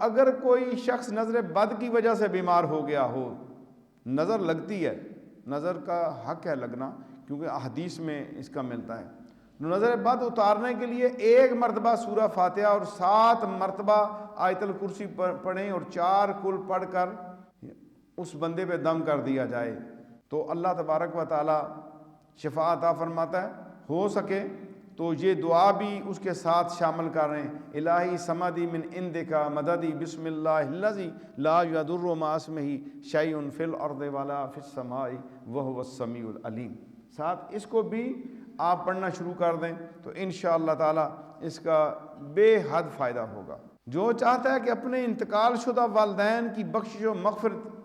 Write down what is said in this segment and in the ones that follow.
اگر کوئی شخص نظر بد کی وجہ سے بیمار ہو گیا ہو، نظر لگتی ہے، نظر کا حق ہے لگنا، کیونکہ احادیث میں اس کا ملتا ہے، نظر بد اتارنے کے لیے 1 مرتبہ سورہ فاتحہ اور 7 مرتبہ آیت الکرسی پڑھیں اور 4 کل پڑھ کر اس بندے پہ دم کر دیا جائے تو اللہ تبارک و تعالی شفا عطا فرماتا ہے۔ ہو سکے تو یہ دعا بھی اس کے ساتھ شامل کر رہے ہیں، الہی سمدی من عندک مددی بسم اللہ الذی لا یضر مع اسمہ شیء فی الارض ولا فی السماء وہو السمیع العلیم۔ ساتھ اس کو بھی آپ پڑھنا شروع کر دیں تو انشاءاللہ تعالی اس کا بے حد فائدہ ہوگا۔ جو چاہتا ہے کہ اپنے انتقال شدہ والدین کی بخشش و مغفرت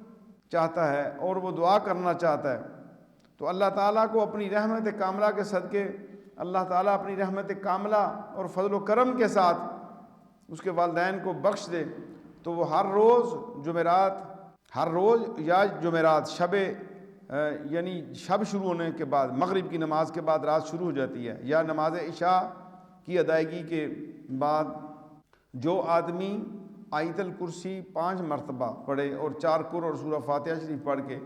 چاہتا ہے اور وہ دعا کرنا چاہتا ہے تو اللہ تعالیٰ کو اپنی رحمت کاملہ کے صدقے اللہ تعالیٰ اپنی رحمت کاملہ اور فضل و کرم کے ساتھ اس کے والدین کو بخش دے تو وہ ہر روز یا جمعرات یعنی شب شروع ہونے کے بعد، مغرب کی نماز کے بعد رات شروع ہو جاتی ہے، یا نماز عشاء کی ادائیگی کے بعد جو آدمی آیت الکرسی 5 مرتبہ پڑھے اور 4 قر اور سورہ فاتحہ شریف پڑھ کے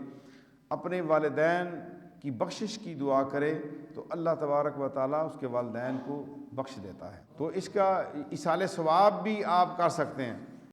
اپنے والدین کی بخشش کی دعا کرے تو اللہ تبارک و تعالیٰ اس کے والدین کو بخش دیتا ہے۔ تو اس کا ایصال ثواب بھی آپ کر سکتے ہیں۔